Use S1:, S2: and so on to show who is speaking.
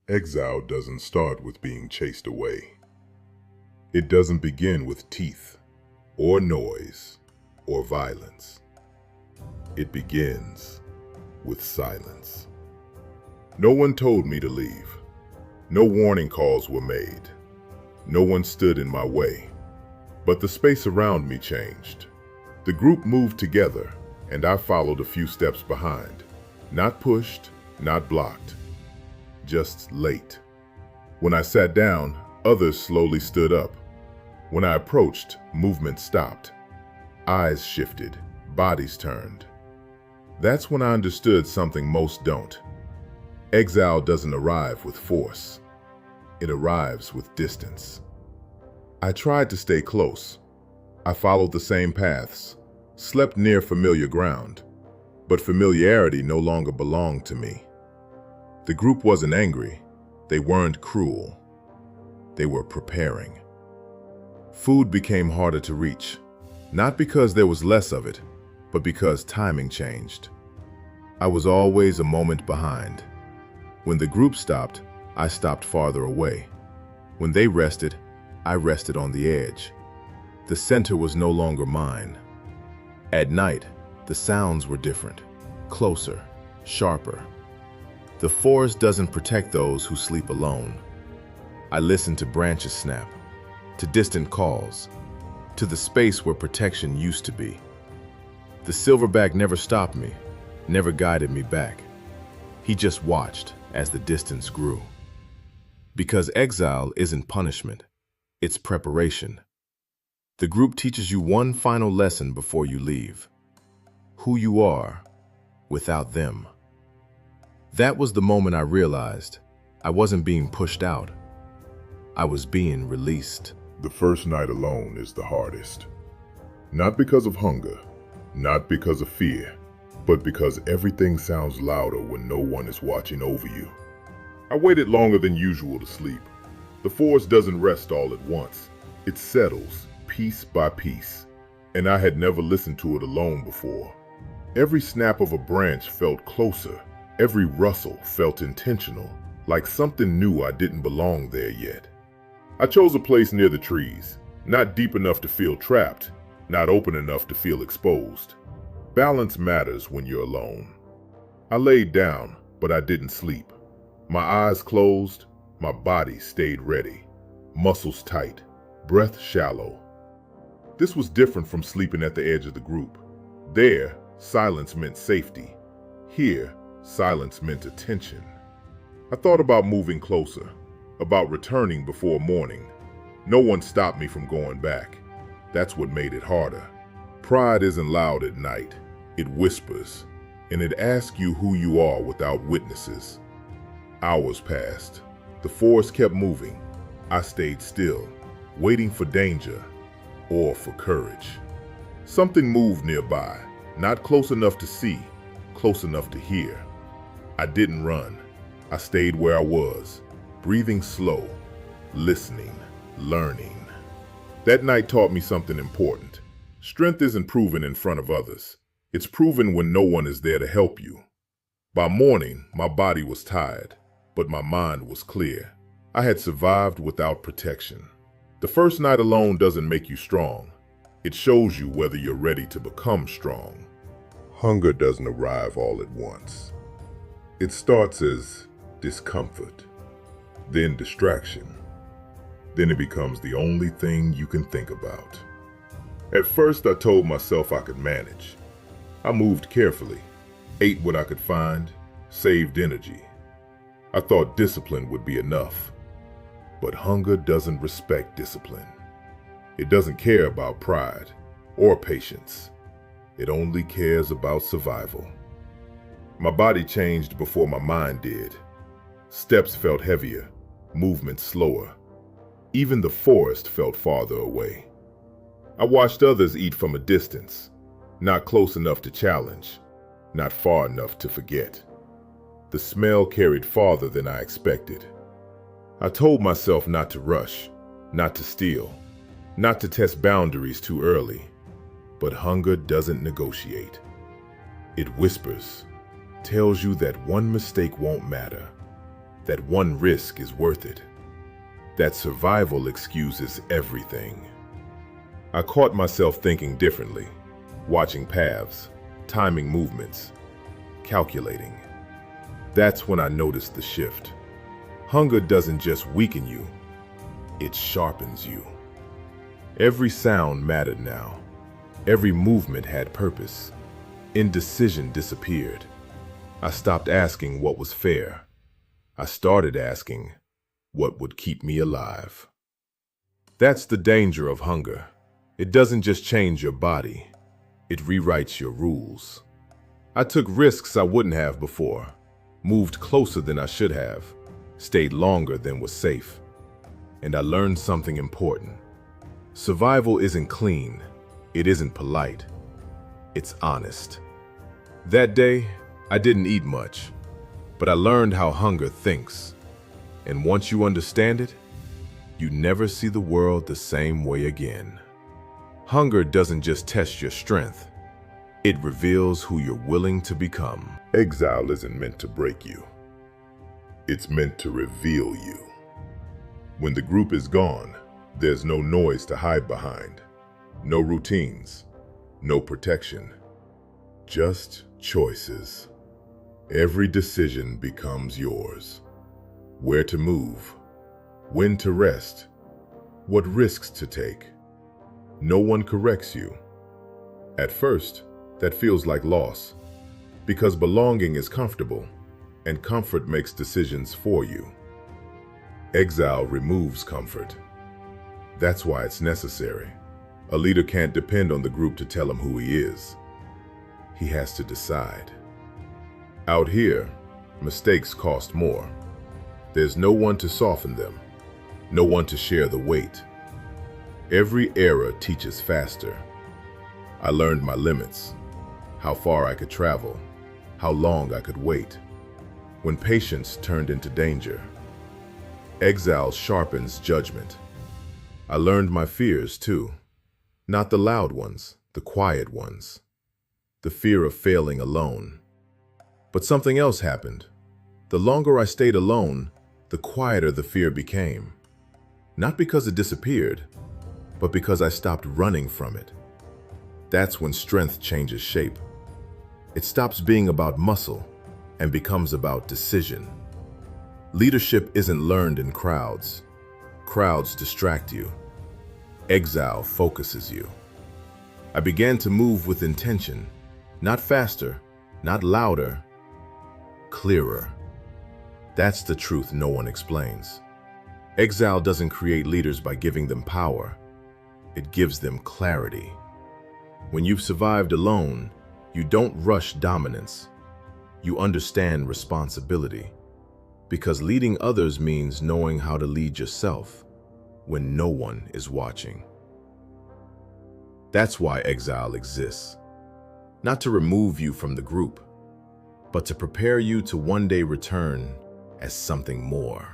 S1: Exile doesn't start with being chased away. It doesn't begin with teeth, or noise, or violence. It begins with silence. No one told me to leave. No warning calls were made. No one stood in my way. But the space around me changed. The group moved together, and I followed a few steps behind. Not pushed, not blocked. Just late. When I sat down, others slowly stood up. When I approached, movement stopped. Eyes shifted, bodies turned. That's when I understood something most don't. Exile doesn't arrive with force. It arrives with distance. I tried to stay close. I followed the same paths, slept near familiar ground, but familiarity no longer belonged to me. The group wasn't angry. They weren't cruel. They were preparing. Food became harder to reach, not because there was less of it, but because timing changed. I was always a moment behind. When the group stopped, I stopped farther away. When they rested, I rested on the edge. The center was no longer mine. At night, the sounds were different, closer, sharper. The forest doesn't protect those who sleep alone. I listened to branches snap, to distant calls, to the space where protection used to be. The silverback never stopped me, never guided me back. He just watched as the distance grew. Because exile isn't punishment, it's preparation. The group teaches you one final lesson before you leave: who you are without them. That was the moment I realized I wasn't being pushed out. I was being released. The first night alone is the hardest. Not because of hunger, not because of fear, but because everything sounds louder when no one is watching over you. I waited longer than usual to sleep. The forest doesn't rest all at once. It settles, piece by piece, and I had never listened to it alone before. Every snap of a branch felt closer. Every rustle felt intentional, like something knew I didn't belong there yet. I chose a place near the trees, not deep enough to feel trapped, not open enough to feel exposed. Balance matters when you're alone. I laid down, but I didn't sleep. My eyes closed, my body stayed ready. Muscles tight, breath shallow. This was different from sleeping at the edge of the group. There, silence meant safety. Here, silence meant attention. I thought about moving closer, about returning before morning. No one stopped me from going back. That's what made it harder. Pride isn't loud at night. It whispers, and it asks you who you are without witnesses. Hours passed. The forest kept moving. I stayed still, waiting for danger or for courage. Something moved nearby, not close enough to see, close enough to hear. I didn't run. I stayed where I was, breathing slow, listening, learning. That night taught me something important. Strength isn't proven in front of others. It's proven when no one is there to help you. By morning, my body was tired, but my mind was clear. I had survived without protection. The first night alone doesn't make you strong. It shows you whether you're ready to become strong. Hunger doesn't arrive all at once. It starts as discomfort, then distraction. Then it becomes the only thing you can think about. At first, I told myself I could manage. I moved carefully, ate what I could find, saved energy. I thought discipline would be enough. But hunger doesn't respect discipline. It doesn't care about pride or patience. It only cares about survival. My body changed before my mind did. Steps felt heavier, movement slower. Even the forest felt farther away. I watched others eat from a distance, not close enough to challenge, not far enough to forget. The smell carried farther than I expected. I told myself not to rush, not to steal, not to test boundaries too early. But hunger doesn't negotiate. It whispers, tells you that one mistake won't matter. that one risk is worth it, that survival excuses everything. I caught myself thinking differently, watching paths, timing movements, calculating. That's when I noticed the shift. Hunger doesn't just weaken you, it sharpens you. Every sound mattered now. Every movement had purpose. Indecision disappeared. I stopped asking what was fair. I started asking what would keep me alive. That's the danger of hunger. It doesn't just change your body, it rewrites your rules. I took risks I wouldn't have before, moved closer than I should have, stayed longer than was safe. And I learned something important. Survival isn't clean, it isn't polite, it's honest. That day, I didn't eat much, but I learned how hunger thinks. And once you understand it, you never see the world the same way again. Hunger doesn't just test your strength, it reveals who you're willing to become. Exile isn't meant to break you. It's meant to reveal you. When the group is gone, there's no noise to hide behind, no routines, no protection, just choices. Every decision becomes yours. Where to move, when to rest, what risks to take. No one corrects you. At first, that feels like loss, because belonging is comfortable, and comfort makes decisions for you. Exile removes comfort. That's why it's necessary. A leader can't depend on the group to tell him who he is. He has to decide. Out here, mistakes cost more. There's no one to soften them, no one to share the weight. Every era teaches faster. I learned my limits, how far I could travel, how long I could wait, when patience turned into danger. Exile sharpens judgment. I learned my fears too, not the loud ones, the quiet ones, the fear of failing alone. But something else happened. The longer I stayed alone, the quieter the fear became. Not because it disappeared, but because I stopped running from it. That's when strength changes shape. It stops being about muscle and becomes about decision. Leadership isn't learned in crowds. Crowds distract you. Exile focuses you. I began to move with intention, not faster, not louder, clearer. That's the truth no one explains. Exile doesn't create leaders by giving them power. It gives them clarity. When you've survived alone, you don't rush dominance. You understand responsibility. Because leading others means knowing how to lead yourself when no one is watching. That's why exile exists. Not to remove you from the group, but to prepare you to one day return as something more.